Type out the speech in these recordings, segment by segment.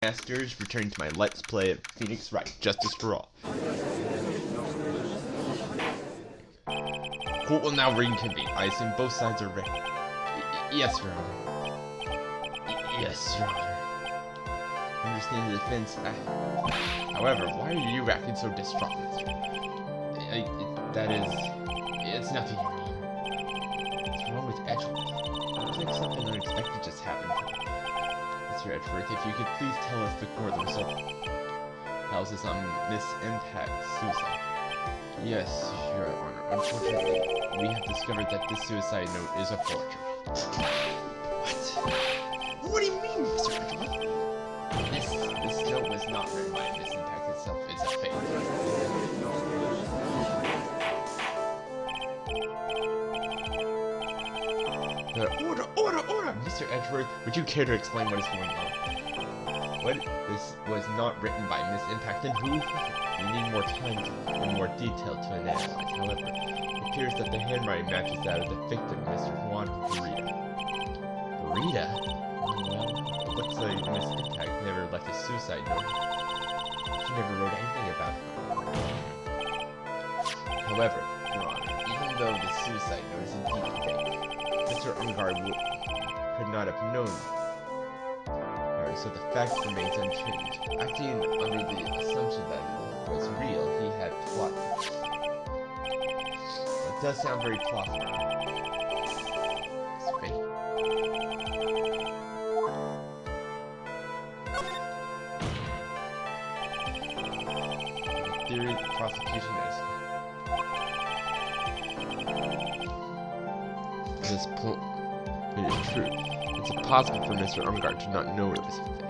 Masters, returning to my Let's Play of Phoenix Wright, Justice for All. Court will now reconvene. I assume both sides are ready. Yes, Your Honor. Yes, Your Honor. I understand the defense. However, why are you acting so distraught, Mr. It's nothing, Your Honor. What's wrong with Edgeworth? Looks like something unexpected just happened. Mr. Edgeworth, if you could please tell us the result. Houses on Miss Impact's suicide. Yes, Your Honor. Unfortunately, we have discovered that this suicide note is a forgery. What? What do you mean, Mr. Edgeworth? This note was not written by Miss Impact itself. It's a fake. Order! Mr. Edgeworth, would you care to explain what is going on? This was not written by Miss Impact, and who? We need more time and more detail to analyze. However, it appears that the handwriting matches that of the victim, Mr. Juan Rita. Rita? Well, it looks like Miss Impact never left a suicide note. She never wrote anything about it. However, Your Honor, even though the suicide note is indeed fake, Mr. Ungar could not have known. Alright, so the fact remains unchanged. Acting under the assumption that it was real, he had plotted. It does sound very plausible. It's fake. The theory the prosecution is it is true. It's impossible for Mr. Umgard to not know it was a fake.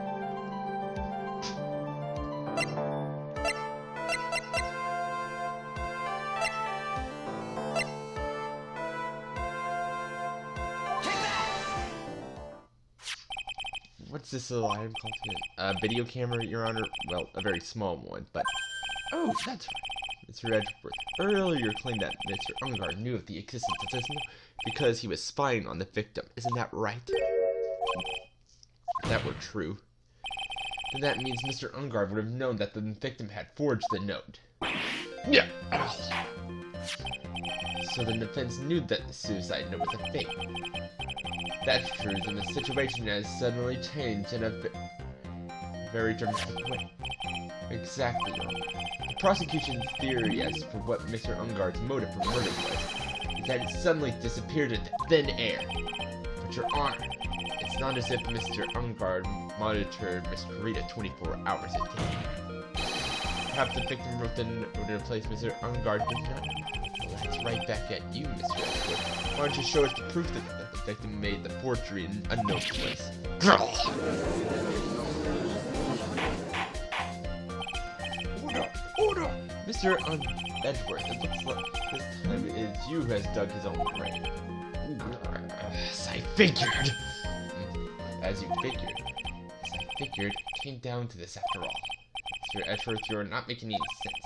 What's this little item called again? A video camera, Your Honor? Well, a very small one, but... Oh, that's right. Mr. Edgeworth earlier claimed that Mr. Umgard knew of the existence of this note because he was spying on the victim. Isn't that right? If that were true, then that means Mr. Umgard would have known that the victim had forged the note. Yeah. So the defense knew that the suicide note was a fake. If that's true, then the situation has suddenly changed in a very dramatic way. Exactly, Your Honor. The prosecution's theory as for what Mr. Umgard's motive for murder was is that it suddenly disappeared into thin air. But Your Honor, it's not as if Mr. Umgard monitored Miss Rita 24 hours a day. Perhaps the victim wrote the note in a place Mr. Umgard did not. Well, that's right back at you, Mr. Edgeworth. Why don't you show us the proof that the victim made the forgery in a unknown place? Order! Mr. Edgeworth, it looks like this time it is you who has dug his own grave. As I figured! As you figured. As I figured, it came down to this after all. Mr. Edgeworth, you are not making any sense.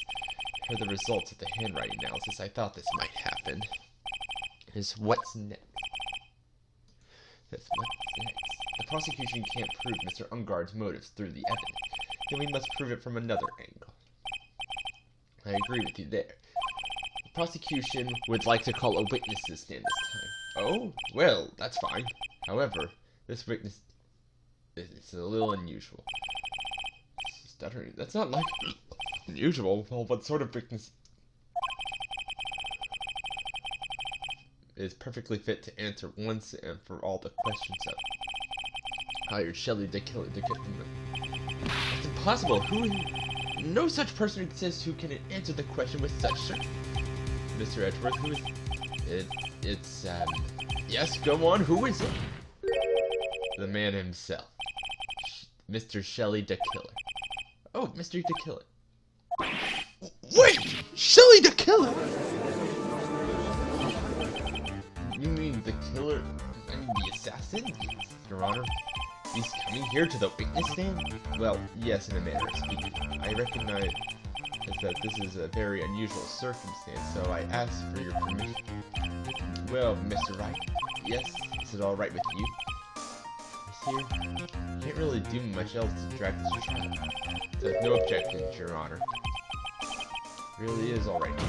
I heard the results of the handwriting analysis. I thought this might happen. What's next? What's next? The prosecution can't prove Mr. Umgard's motives through the evidence. Then we must prove it from another angle. I agree with you there. The prosecution would like to call a witness to stand this time. Oh, well, that's fine. However, this witness is a little unusual. Stuttering. That's not like unusual. Well, what sort of witness is perfectly fit to answer once and for all the questions of hired Shelley to kill it to get them? It's impossible. No such person exists who can answer the question with such certainty. Mr. Edgeworth, who is it? It's yes, go on. Who is it? The man himself, Mr. Shelley the Killer. Oh, Mr. the Killer. Wait, Shelley the Killer. You mean the killer? I mean the assassin, Your Honor. He's coming here to the witness stand? Well, yes, in a manner of speaking. I recognize that this is a very unusual circumstance, so I ask for your permission. Well, Mr. Wright, yes, is it all right with you? I here. Can't really do much else to drag this trial. There's no objections, Your Honor. Really is alright.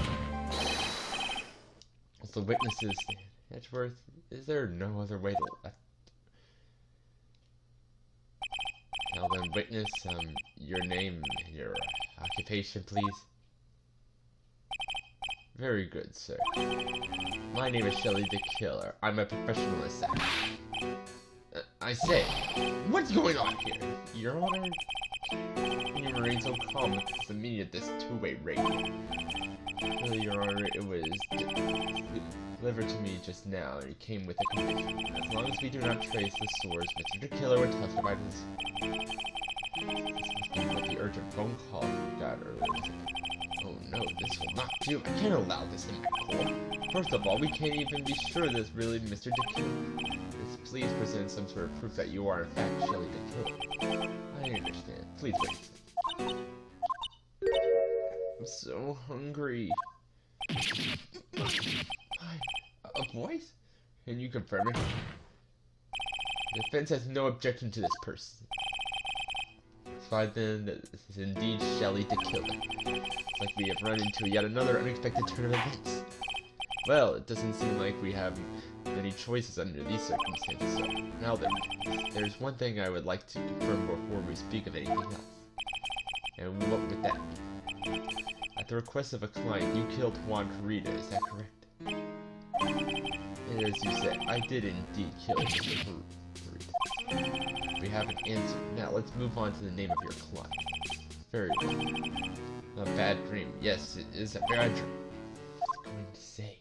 The witnesses stand. Edgeworth, is there no other way to left? Now then, witness, your name and your occupation, please. Very good, sir. My name is Shelly the Killer. I'm a professional assassin. I say, what's going on here? Your Honor? Can you remain so calm with the meaning of this two-way raid? Really, Your Honor, it was delivered to me just now, and it came with a condition. As long as we do not trace the source, Mr. the Killer would testify to this. This must be what the urgent phone call we got earlier today. Oh no, this will not do. I can't allow this in my court. First of all, we can't even be sure this really Mr. Takumi. Please present some sort of proof that you are in fact Shelly the Killer. I understand. Please wait. I'm so hungry. Hi. A voice? Can you confirm it? The defense has no objection to this person. Fine then, this is indeed Shelly the Killer. It's like we have run into yet another unexpected turn of events. Well, it doesn't seem like we have many choices under these circumstances, so now then, there's one thing I would like to confirm before we speak of anything else. And what would that be? At the request of a client, you killed Juan Carita, is that correct? And as you said, I did indeed kill Mr. Carita. We have an answer. Now let's move on to the name of your client. Very well. A bad dream. Yes, it is a bad dream. What's going to say?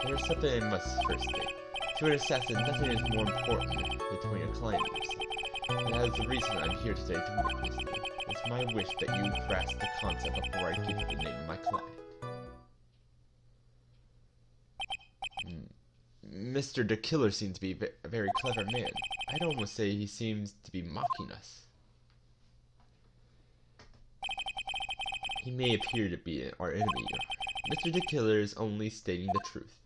There's something I must first state. To an assassin, nothing is more important between a client and himself. And that is the reason I'm here today to witness you. It's my wish that you grasp the concept before I give you the name of my client. Mr. the Killer seems to be a very clever man. I'd almost say he seems to be mocking us. He may appear to be our enemy. Mr. the Killer is only stating the truth.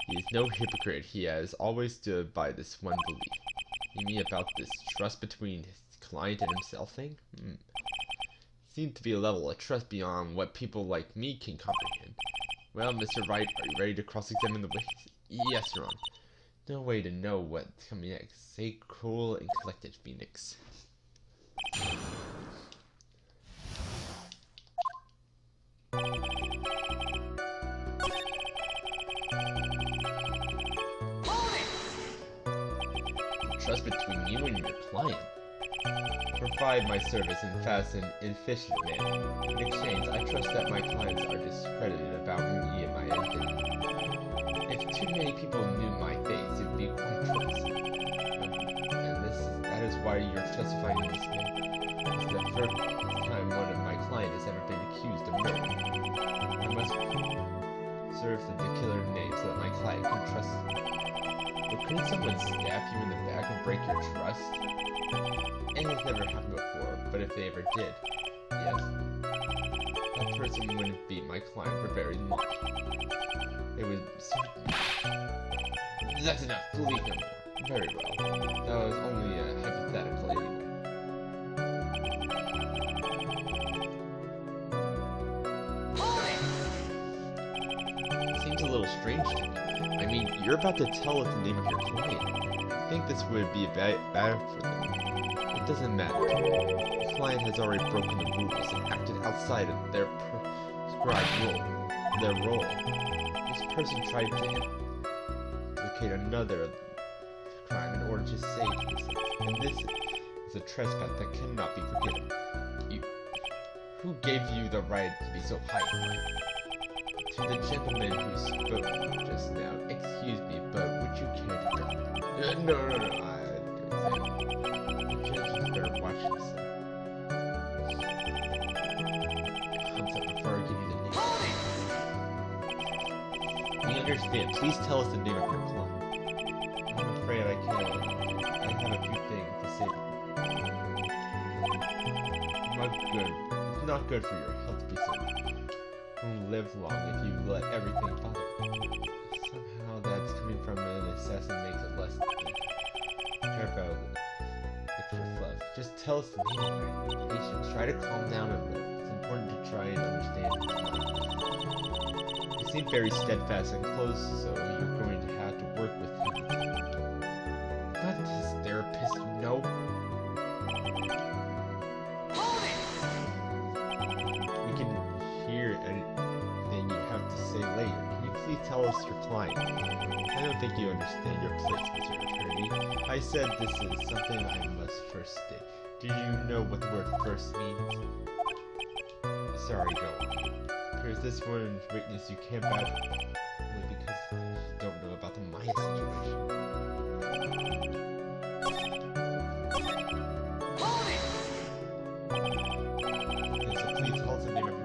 He is no hypocrite. He has always stood by this one belief. You mean about this trust between his client and himself thing? Seems to be a level of trust beyond what people like me can comprehend. Well, Mr. Wright, are you ready to cross-examine the witness? Yes, Your Honor. No way to know what's coming next. Stay cool and collected, Phoenix. Trust between you and your client. Provide my service in fast and efficient manner. In exchange, I trust that my clients are discredited about me and my identity. If too many people knew my face, it would be quite troublesome. And that is why you're testifying in this way. This is the first time one of my clients has ever been accused of murder. I must serve the killer name so that my client can trust me. But couldn't someone stab you in the back and break your trust? It has never happened before, but if they ever did, yes, that person wouldn't be my client for very long. It would certainly... That's enough, please no more. Very well. That was only a hypothetical anyway. Seems a little strange to me. I mean, you're about to tell us the name of your client. I think this would be bad for them. It doesn't matter. The client has already broken the rules and acted outside of their prescribed role. This person tried to implicate another crime in order to save himself. And this is a trespass that cannot be forgiven. Who gave you the right to be so high? To the gentleman who spoke just now, excuse me, but would you care to tell me? No, you can't better watch this. Comes up before I give you the name. We understand. Please tell us the name of your client. I'm afraid I can't. I have a few things to say. Not good. It's not good for your health to be so. won't live long if you let everything bother. Somehow that's coming from an assassin makes it less care about it for fluff. Just tell us the name. Patience. Try to calm down a bit. It's important to try and understand his mind. You seem very steadfast and close, so you're going to have to work with him. Not his therapist, you know. We can hear anything you have to say later. Can you please tell us your client? I don't think you understand your place, Mr. Attorney. I said this is something I must first state. Do you know what the word first means? Sorry, go on. There's this one witness you can't badge only because you don't know about the Maya situation. Okay, so please tell us the name of your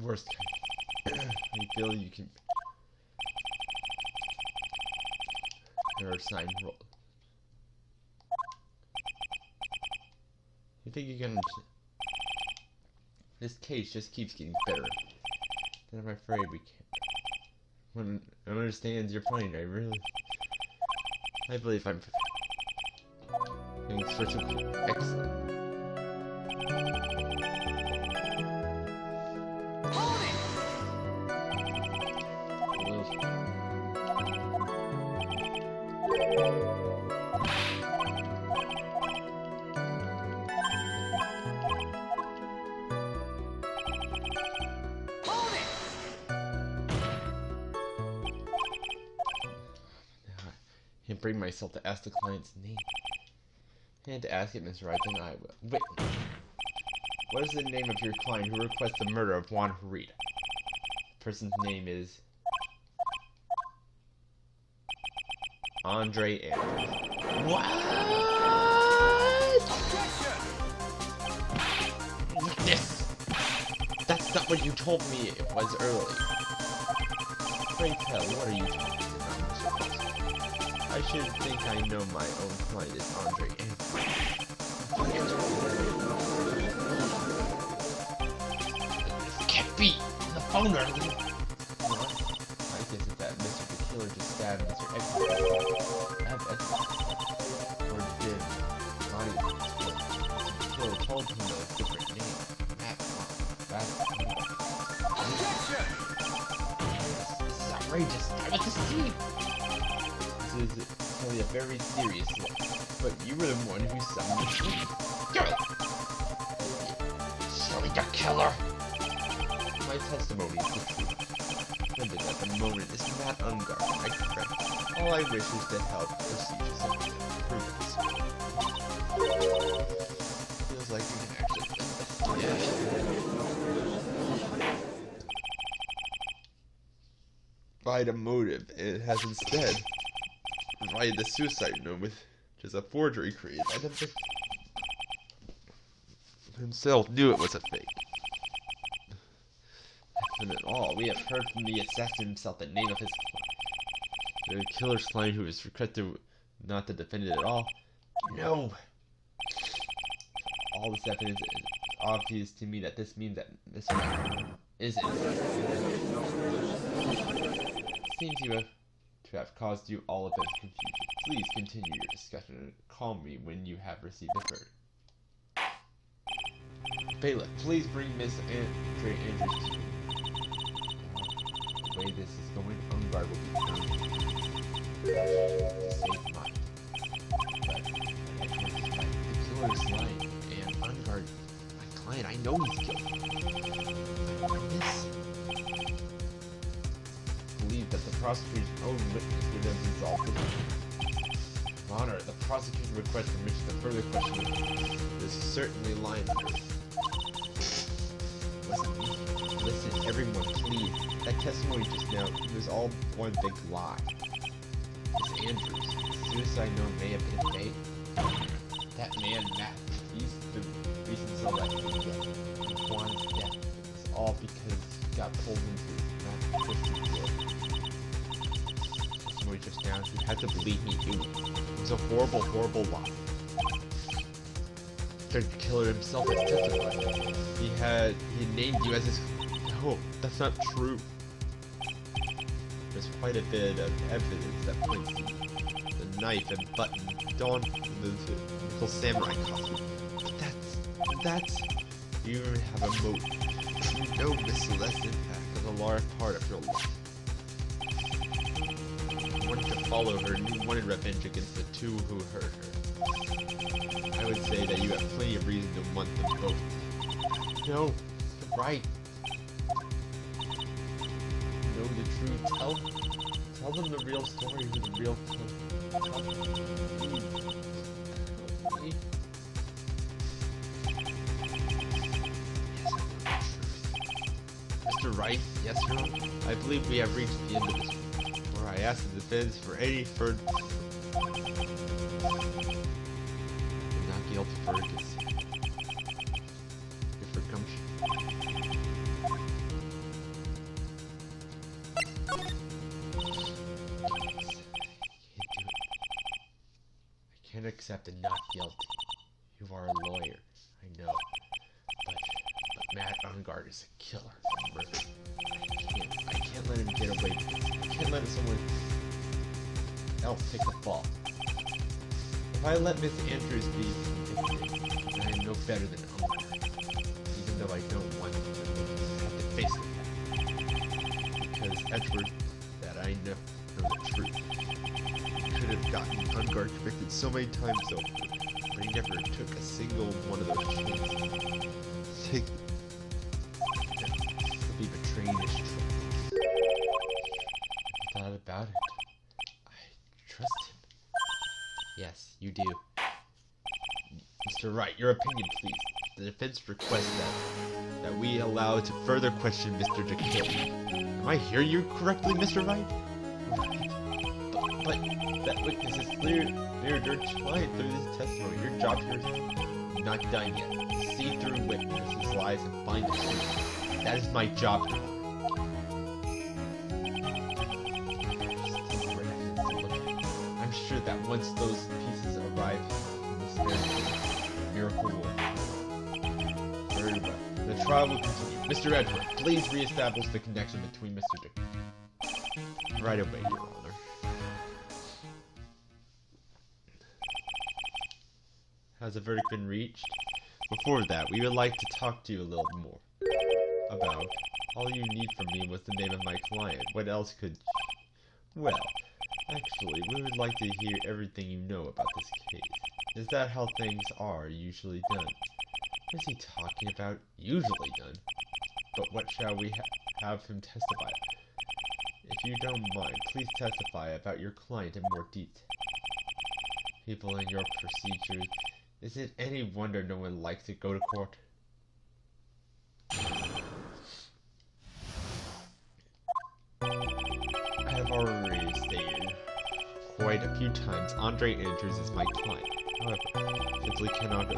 worst kind. You feel you can error sign roll. You think you can this case just keeps getting better. Then I'm afraid we can't. When I understand your point, I believe I'm doing such a excellent. Can't bring myself to ask the client's name. And to ask it, Mr. Wright, then I will. Wait. What is the name of your client who requests the murder of Juan Harita? The person's name is Andre Andrews. What? This. That's not what you told me it was earlier. Pray tell, what are you talking about? I should think I know my own client is Andre Andrews. This can't be on the phone earlier. What? I guess it's that Mr. the Killer just stabbed Mr. X. Or did Bonnie the Killer told him a different name. This is outrageous. Damn it, to see. This is really a very serious one, but you were the one who summoned the Shinji. Silly the Killer! My testimony is the truth. Limited at the moment is not unguarded, my friend. All I wish is to help procedures and improvements. Feels like we can actually get this. Yeah. Find a motive, and it has instead provided the suicide note, which is a forgery created by the victim himself knew it was a fake. Nothing at all. We have heard from the assassin himself the name of his client. The killer's client who is requested not to defend it at all. No. All this evidence is obvious to me that this means that Mr. Wright isn't. Seems to have caused you all a bit of confusion. Please continue your discussion and call me when you have received the verdict. Bailiff, please bring Miss Andrews to me. The way this is going, Unguard will be found to save mine. But the killer is lying, and Unguard, my client, I know he's guilty. I believe that the prosecutor's own witness would have resolved the matter. Your Honor, the prosecution requests permission to further question this is certainly lying under oath. Listen, everyone, please. That testimony just now was all one big lie. Miss Andrews, the suicide note may have been fake. That man, Matt, he's the reason somebody Juan's death. It's all because he got pulled into Matt's twisted world. Testimony just now, you had to believe me, it was a horrible, horrible lie. The killer himself has testified. He named you as his... No, that's not true. There's quite a bit of evidence that points to the knife and button donned the little samurai costume. But that's... You have a motive. You know Miss Celeste, in fact, is a large part of your life. You wanted to follow her and you wanted revenge against the two who hurt her. I would say that you have plenty of reason to want them both. No, you're right. Know the truth. Tell them the real story of the real killer. Please. Mr. Wright, yes, Your Honor. I believe we have reached the end of this, where I ask the defense for any further. Not guilty verdicts. If for gumption. I can't accept a not guilty. You are a lawyer, I know. But Matt Unguard is a killer. I can't let him get away with this. I can't let someone else take the fall. If I let Miss Andrews be convicted, then I am no better than Unguard. Even though I don't want to have to face the fact. Because Edward, that I know the truth. He could have gotten Unguard convicted so many times over, but he never took a single one of those chances. He'll be betraying his trust. I thought about it. I trust him. Yes, you do. Mr. Wright, your opinion, please. The defense requests that we allow to further question Mr. Takumi. Am I hearing you correctly, Mr. Wright? But that witness is cleared your client through this testimony. Your job here is not done yet. To see through witnesses' lies and find the truth. That is my job here. I'm sure that once those pieces arrive in this miracle will occur. Very well. The trial will continue. Mr. Edward, please reestablish the connection between Mr. Dick. Right away, Your Honor. Has a verdict been reached? Before that, we would like to talk to you a little more. About. All you need from me was the name of my client. What else could... Well, actually, we would like to hear everything you know about this case. Is that how things are usually done? What is he talking about? Usually done? But what shall we have him testify? If you don't mind, please testify about your client in more detail. People in your procedures... Is it any wonder no one likes to go to court? I have already stated quite a few times Andre Andrews is my client. However, simply cannot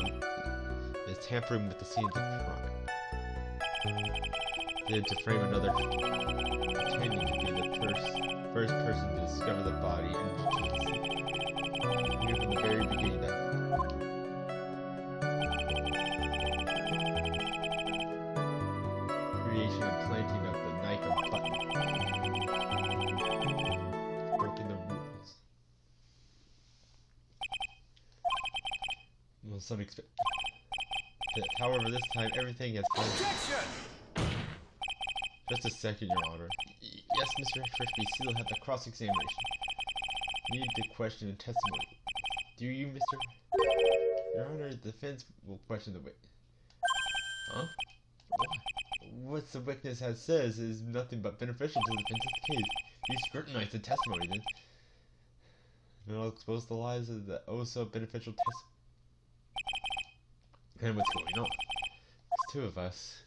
is tampering with the scenes of crime. Did to frame another pretending to be the first person to discover the body and to see. Knew from the very beginning that some expect. However, this time everything has been. Just a second, Your Honor. Yes, Mr. Frisbee, still have the cross-examination. Need to question and testimony. Do you, Mr. Your Honor, the defense will question the witness. Huh? What the witness has says is nothing but beneficial to the defense's case. You scrutinize the testimony, then. And I'll expose the lies of the oh-so beneficial testimony. And what's going on? It's two of us.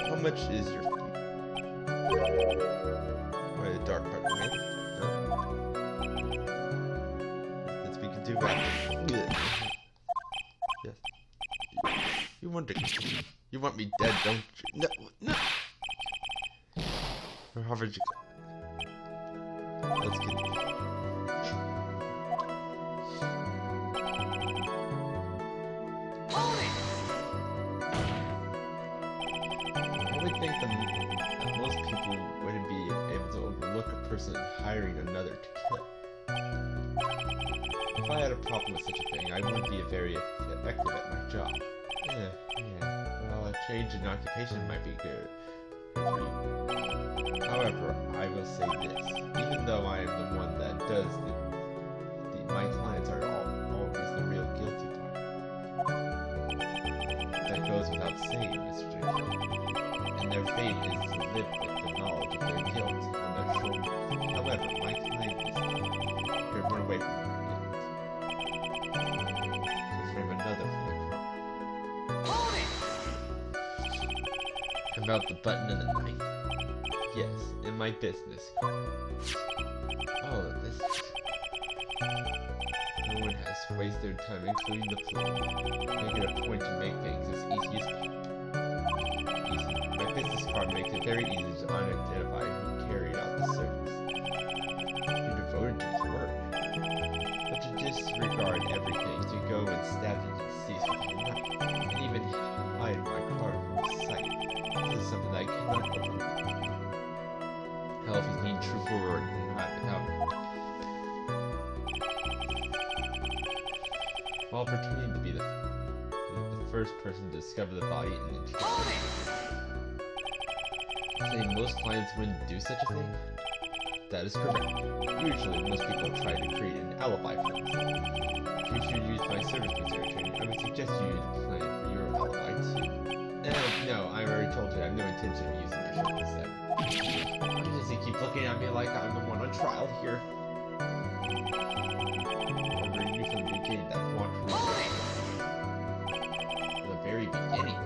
How much is your fee? Why the dark part of me? No. Let's begin to wrap. Yes. You want me dead, don't you? No. Or how would you? Let's get. That most people wouldn't be able to overlook a person hiring another to kill. If I had a problem with such a thing, I wouldn't be very effective at my job. Yeah. Well, a change in occupation might be good for you. However, I will say this. Even though I am the one that does my clients are always the real guilty party. That goes without saying, Mr. Jenkins. And their fate is to live with the knowledge of their guilt on their shoulders. However, my client is to run away from their guilt. To frame another for the crime. About the button and the knife? Yes, in my business card. Oh, this... No one has wasted their time, including the police. Make it a point to make things as easy as possible. My business card makes it very easy to identify who carried out the service. You're devoted to his work. But to disregard everything, to go and stab the deceased with a knife, and even hide my card from sight, this is something that I cannot overlook. Hell, if he's being truthful or not, while pretending to be the first person to discover the body and interrogate. Saying most clients wouldn't do such a thing? That is correct. Usually, most people try to create an alibi for themselves. If you should use my service, Mr. Attorney, I would suggest you use a plan for your alibi too. No, I already told you I have no intention of using my show instead. Why does he keep looking at me like I'm the one on trial here? I knew from the beginning that want to from the very beginning.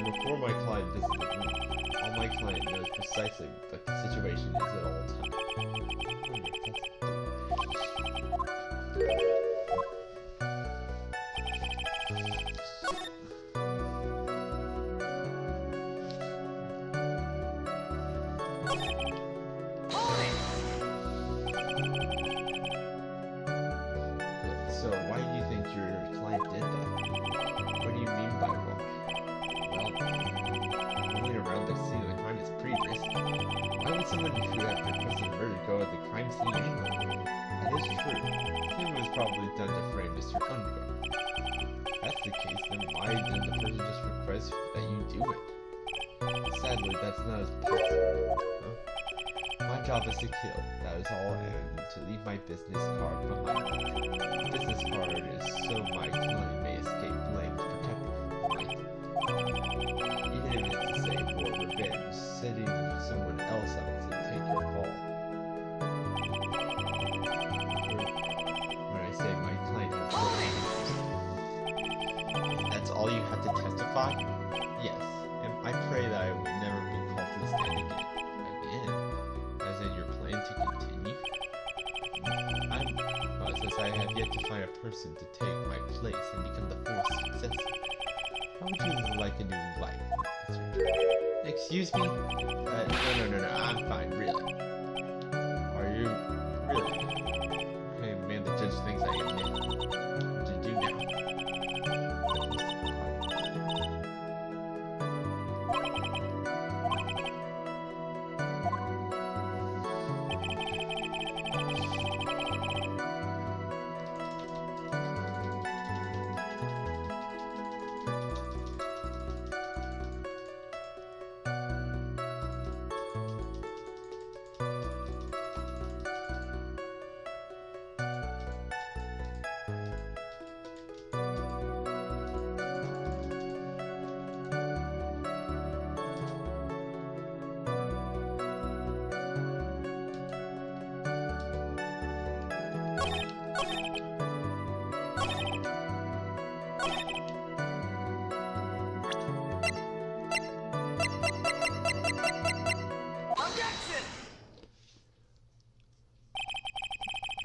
Before my client visited me, all my client knows precisely what the situation is at all times. So why do you think your client did that? What do you mean by why? Moving around the scene of the crime is pretty risky. Why would someone who had requested murder go at the crime scene anyway? That is true. It was probably done to frame Mr. Underground. If that's the case, then why did the person just request that you do it? Sadly, that's not as possible. Huh? My job is to kill, that is all, and to leave my business card behind me. The business card is so my client may escape blame to protect me. Even if it's to say for revenge, setting someone else up to take your fall. When I say my client has no. That's all you have to testify? Yes, and I pray that I will never be called to the stand again. As in your plan to continue? Since I have yet to find a person to take my place and become the fourth successor. How would you like a new life, Mr. Excuse me? No, I'm fine, really. Are you really? Hey, man, the judge thinks I am in. What to do now?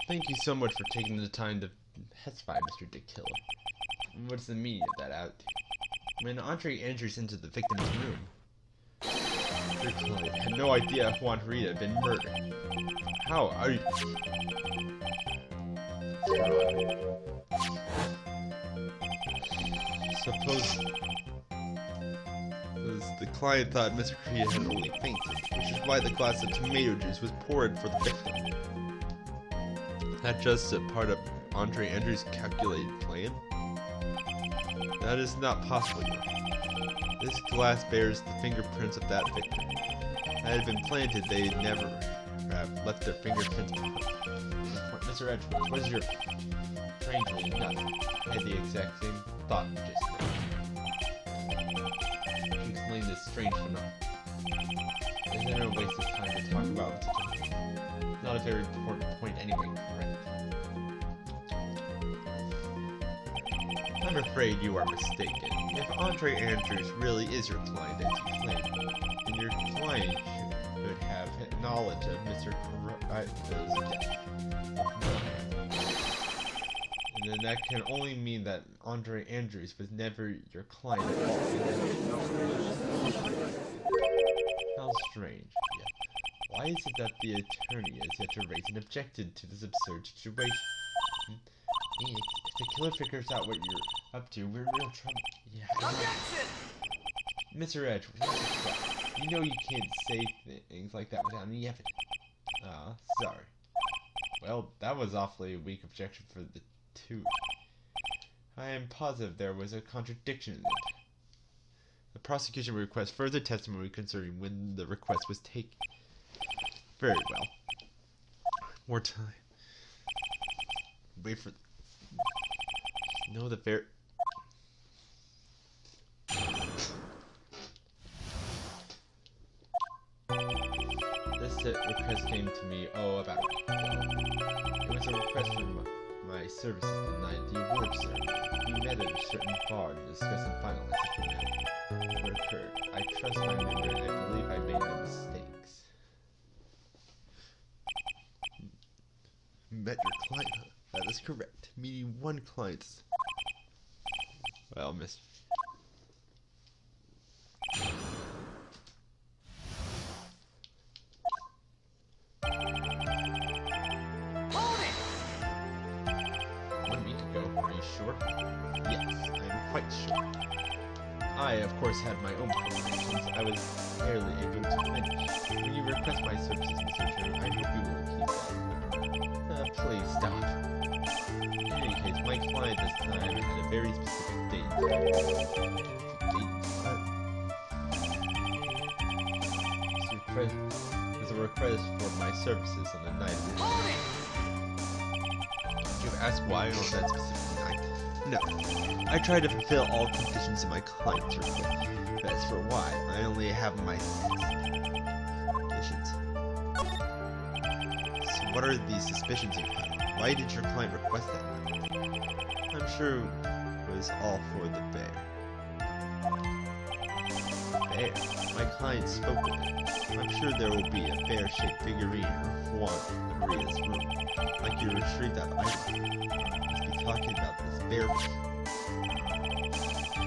Thank you so much for taking the time to pacify Mr. Dickiller. What's the meaning of that attitude? When Andre enters into the victim's room, your client had no idea Juan Rita had been murdered. How are you? Suppose the client thought Mr. Rita had only fainted, which is why the glass of tomato juice was poured for the victim. Not just a part of Andre Andrews' calculated plan? That is not possible. This glass bears the fingerprints of that victim. Had it been planted, they'd never have left their fingerprints behind. Mr. Edgeworth, what is your... Strangely enough, I had the exact same thought just now. To explain this strange phenomenon. Is there no waste of time to talk about such a... Not a very important point anyway, correct? I'm afraid you are mistaken. If Andre Andrews really is your client as you claim, then your client should have knowledge of Mr. Wright's death. And then that can only mean that Andre Andrews was never your client. How strange. Yeah. Why is it that the attorney has yet to raise an objection to this absurd situation? If the killer figures out what you're up to, we're in real trouble. Yeah. Mr. Edgeworth, you know you can't say things like that without any evidence. Ah, sorry. Well, that was awfully a weak objection for the two. I am positive there was a contradiction in it. The prosecution will request further testimony concerning when the request was taken. Very well. More time. Wait for... No, the fair... This request came to me, about a week ago. It was a request from my services the night of the award ceremony. We met at a certain bar to discuss and finalize what occurred. I trust my memory and I believe I made no mistakes. Met your client, huh? That is correct. Meeting one client. Well, miss. Sure? Yes, I am quite sure. I, of course, had my own preparations. I was barely able to finish. When you request my services, Mr. Attorney, I hope you will keep them. Please stop. In any case, my client this time had a very specific date. It was a request for my services on the night of the Did you ask why on that specific night? No. I try to fulfill all conditions in my client's request. As for why, I only have my suspicions. So what are these suspicions you have? Why did your client request that night? I'm sure it was all for the bear. Bear? My client spoke with it. I'm sure there will be a bear-shaped figurine in Juan Maria's room. Like you retrieved that item. Must be talking about this bear.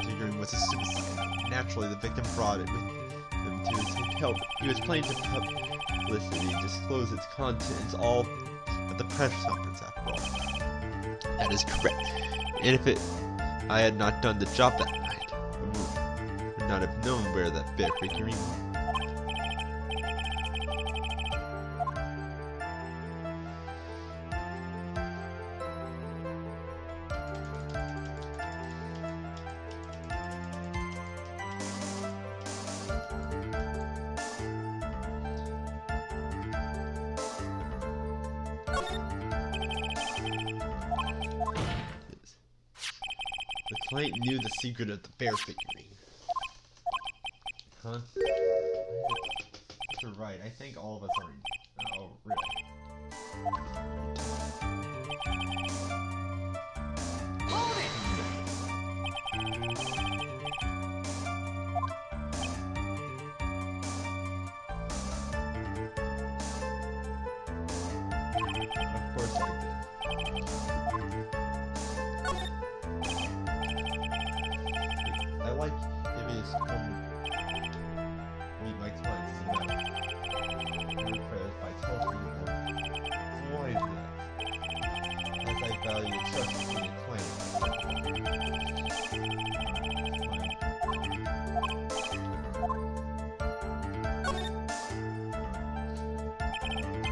Figuring was a suicide. Naturally, the victim brought it with him to his hotel help. He was planning to publicity, disclose its contents, all at the press conference after all. That is correct. And if I had not done the job that night, I would not have known where that bear figurine was. The client knew the secret of the bear figurine. Huh? You're right, I think all of us are... Oh, really? Of course I did. I like giving his meet my clients as a matter. Credit by talking to them. Why is that? As I value trust between the client.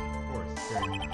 Of course, very much.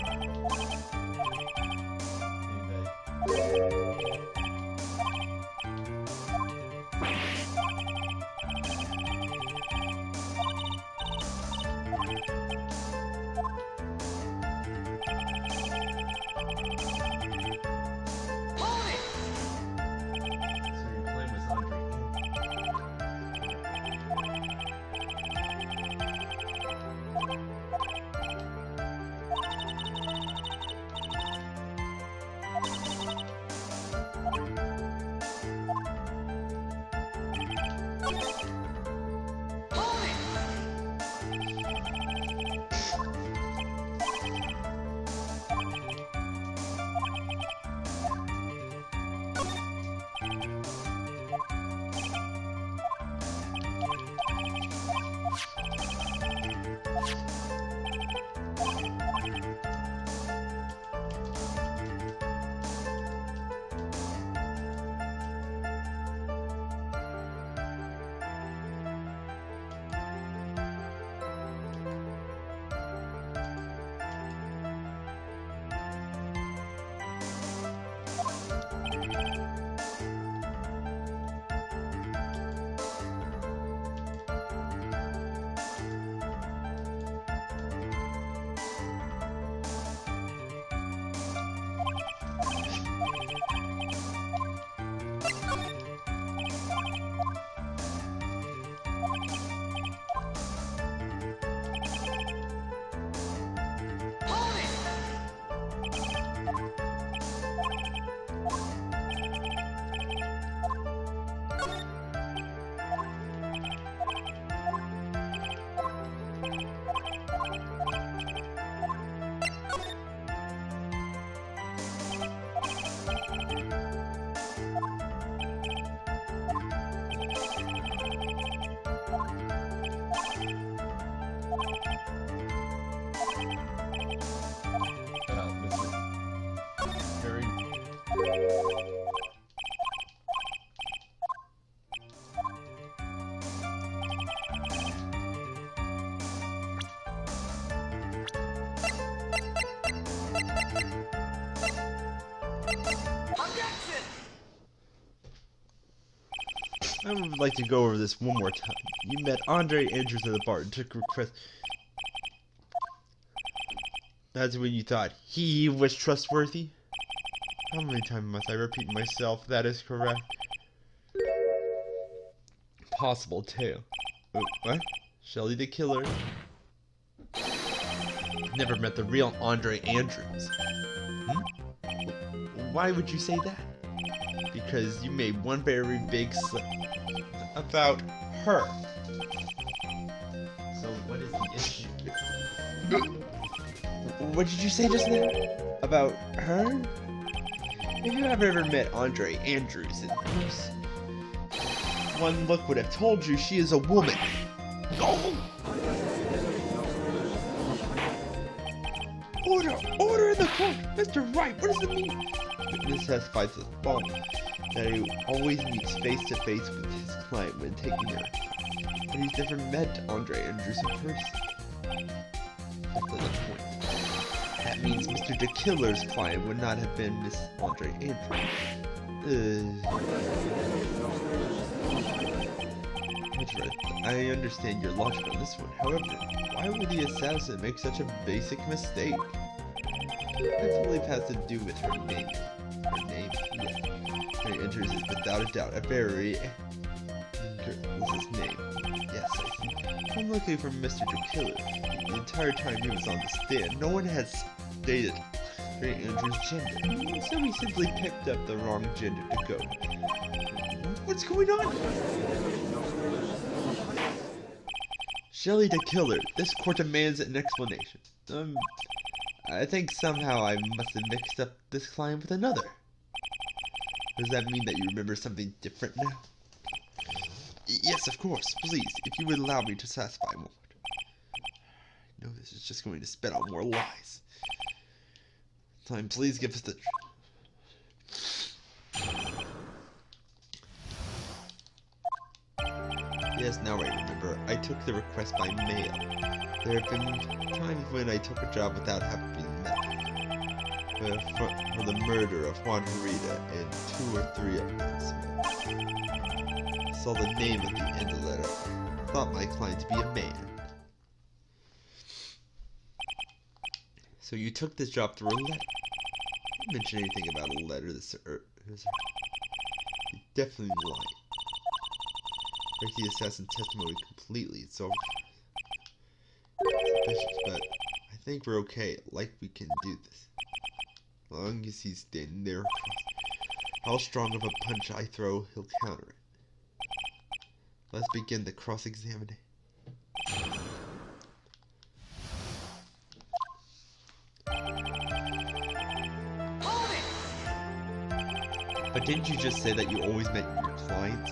I would like to go over this one more time. You met Andre Andrews at the bar and took request. That's when you thought he was trustworthy? How many times must I repeat myself? That is correct. Possible too. Oh, what? Shelly the killer? Never met the real Andre Andrews. Why would you say that? Because you made one very big slip about her. So what is the issue? What did you say just now? About her? If you have ever met Andre Andrews in person, one look would have told you she is a woman. Oh! court! Mr. Wright, what does it mean? Witness testifies to the following, that he always meets face-to-face with his client when taking their but he's never met Andre Andrews in person. That's the point. That means Mr. The Killer's client would not have been Miss Andre Andrews. I understand your logic on this one. However, why would the assassin make such a basic mistake? I believe it has to do with her name. Her name? Yeah. Andre Andrews is without a doubt a very... What's his name? Yes, I see. I'm looking for Mr. The Killer. The entire time he was on the stand, no one had stated Andre Andrews' gender. So he simply picked up the wrong gender to go. What's going on? Shelly the Killer, this court demands an explanation. I think somehow I must have mixed up this client with another. Does that mean that you remember something different now? Yes, of course. Please, if you would allow me to satisfy more. No, this is just going to spit out more lies. Time, please give us the... Yes, now I remember. I took the request by mail. There have been times when I took a job without having been met. For the murder of Juan Rita and 2 or 3 others. I saw the name at the end of the letter. I thought my client to be a man. So you took this job through a letter? You didn't mention anything about a letter this you definitely lied. Break the assassin testimony completely. It's over. Suspicious, but I think we're okay. Like we can do this. As long as he's standing there across. How strong of a punch I throw, he'll counter it. Let's begin the cross-examination. But didn't you just say that you always met your clients?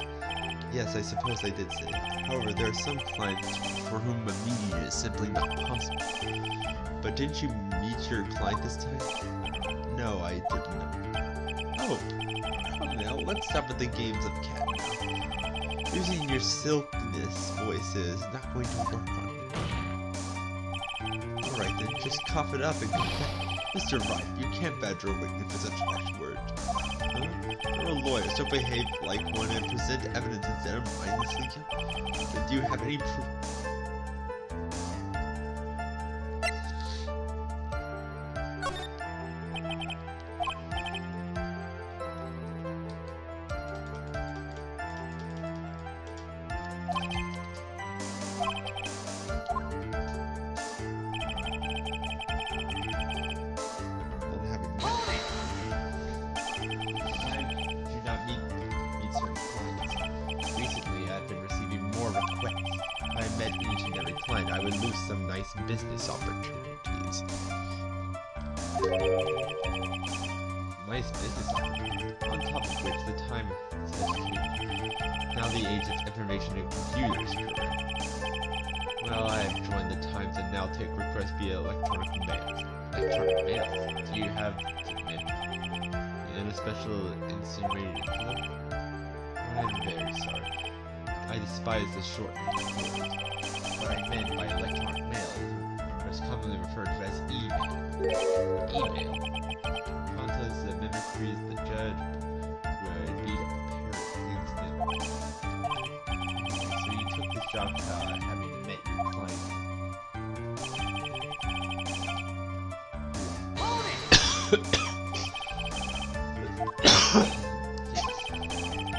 Yes, I suppose I did say that. However, there are some clients for whom a meeting is simply not possible. But didn't you meet your client this time? No, I didn't. Oh, come now, let's stop with the games of cat. Using your silkiness voice is not going to work on me. Alright then, just cough it up and come back. Mr. Wright, you can't badger a witness for such harsh words. Huh? You're a lawyer, so behave like one and present evidence instead of mindlessly killing. But do you have any proof? I would lose some nice business opportunities. Nice business opportunities, on top of which the time is now the age of information and computers, correct? Well, I have joined the Times and now take requests via electronic mail. Electronic mail? Do you have and a special incinerated envelope? I'm very sorry. I despise the short name. What I meant by electronic mail is commonly referred to as email. Email. Contests and mimicries the judge would be apparent instant. So you took this job without having met your client.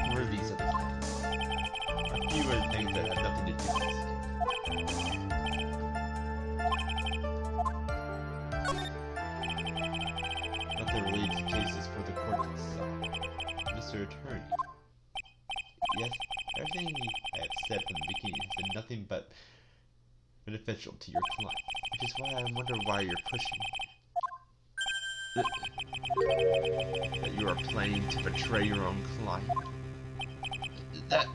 What are these other things? A few other things that have nothing to do with this. Nothing related to cases for the court itself. Mr. Attorney. Yes, everything I have said from the beginning has been nothing but beneficial to your client, which is why I wonder why you're pushing that you are planning to betray your own client. That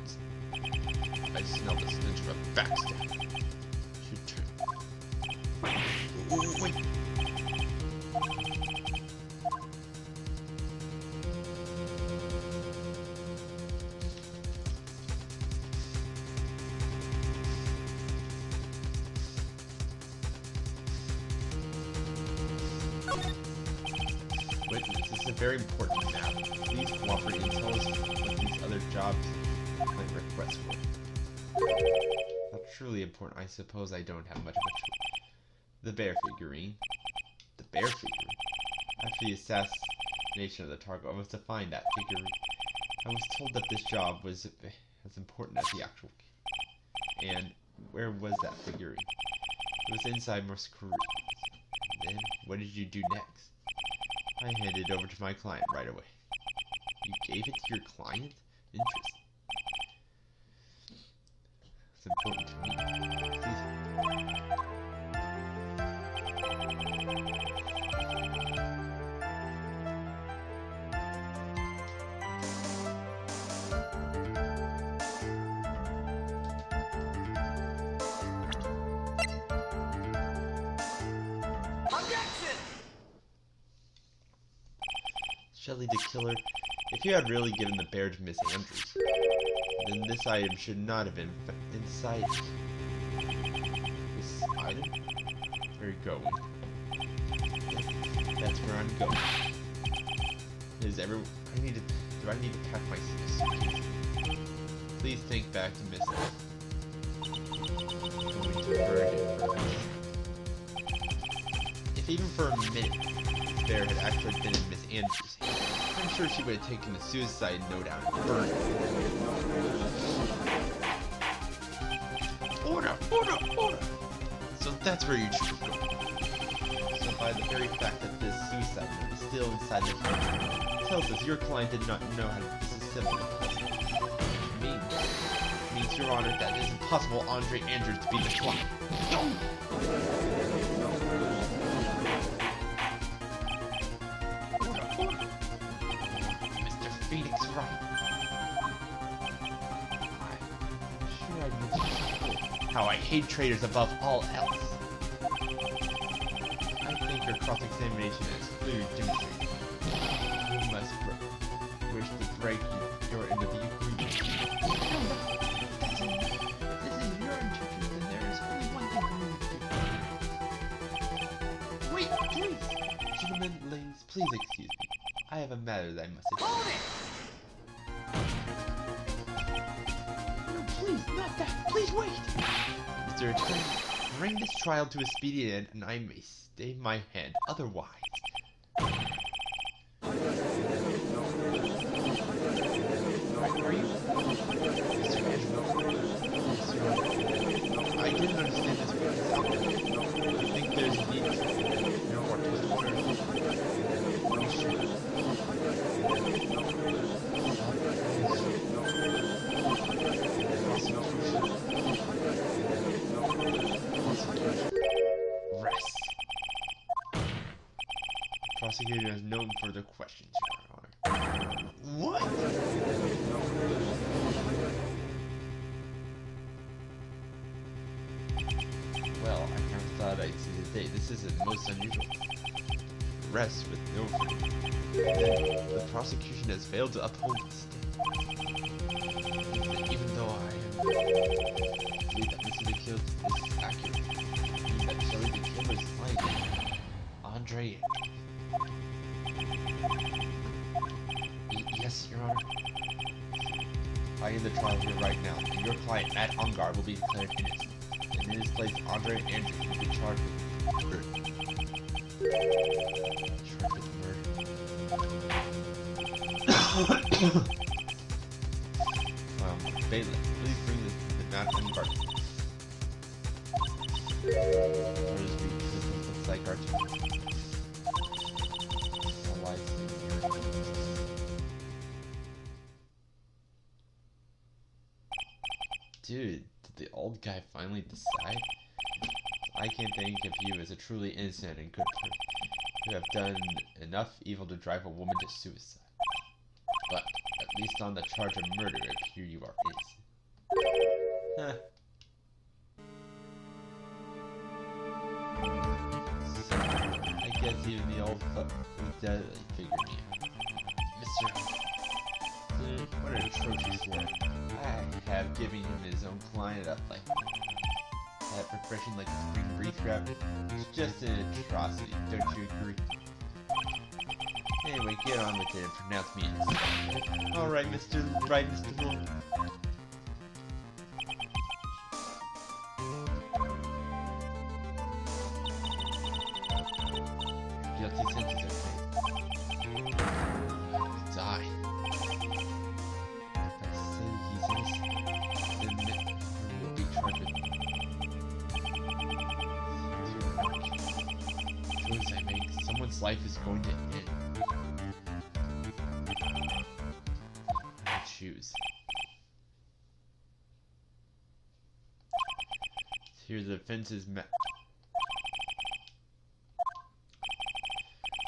I smell the stench of a backstab. Should turn. Wait. very important now. Please cooperate and tell us what these other jobs and requests for. Not truly important. I suppose I don't have much of a choice. The bear figurine. The bear figurine? After the assassination of the target, I was to find that figurine. I was told that this job was as important as the actual game. And where was that figurine? It was inside Morse Korea. Then, what did you do next? I handed it over to my client right away. You gave it to your client? Interesting. It's important to me. Please. Shelly the killer. If you had really given the bear to Miss Andrews, then this item should not have been inside it. This item? Where are you going? That's where I'm going. Is everyone... Do I need to pack my suitcase? Please think back to Miss going to burn it first. If even for a minute, this bear had actually been in Miss Andrews' hand, I'm sure she would have taken the suicide note out and burned it. Order! Order! Order! So that's where you should go. So by the very fact that this suicide note is still inside the house, tells us your client did not know how to disassemble the puzzle. Means, Your Honor, that it is impossible Andre Andrews to be the client. No! Phoenix Wright. I'm sure I mentioned how I hate traitors above all else. I think your cross-examination is clearly demonstrated. You must wish to break your end of the agreement. This is your intention, then there is only one thing we need to do. Wait, please! Gentlemen, ladies, please excuse me. I have a matter that I must attend. Hold it! No, please, not that. Please wait! Mr. Attorney, bring this trial to a speedy end, and I may stay my hand otherwise. Are you? Mr. Andrew? I didn't understand this because I think there's a need for more testimony. Rest. Prosecutor has no further questions, Your Honor. What? Well, I never thought I'd see the day. This is most unusual. Rest with no further. The prosecution has failed to uphold its stand. Even though I believe that Mr. the Killer is accurate, meaning that Shelly the Killer's client, Andre. Yes, Your Honor. I end the trial here right now, and your client, Matt Ungar, will be declared innocent. And in his place, Andre Andrews will be charged with murder. Charged with murder. Bailiff, please bring the Matt Ungar. This looks like our turn. Dude, did the old guy finally decide? I can't think of you as a truly innocent and good person. You have done enough evil to drive a woman to suicide. But, at least on the charge of murder, it appears you are innocent. So, I guess even the old fuck was deadly figured me out. Mr. What an atrocious word. I have given him his own client up like that, refreshing like a spring breeze grab. It's just an atrocity, don't you agree? Anyway, get on with it and pronounce me insane. Alright, Mr. Wright, Mr. Little. Guilty sentence, okay. Die. If I say he's innocent, then he will be charged with choice I make, someone's life is going to end. I choose. Here the offenses met.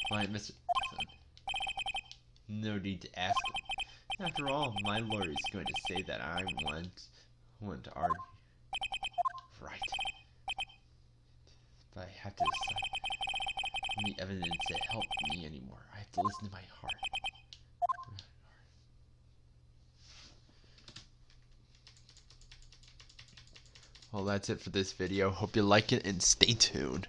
Fine, Mr. No need to ask him. After all, my lawyer is going to say that I want to argue. Right. But I have to decide the evidence to help me anymore. I have to listen to my heart. Well, that's it for this video. Hope you like it and stay tuned.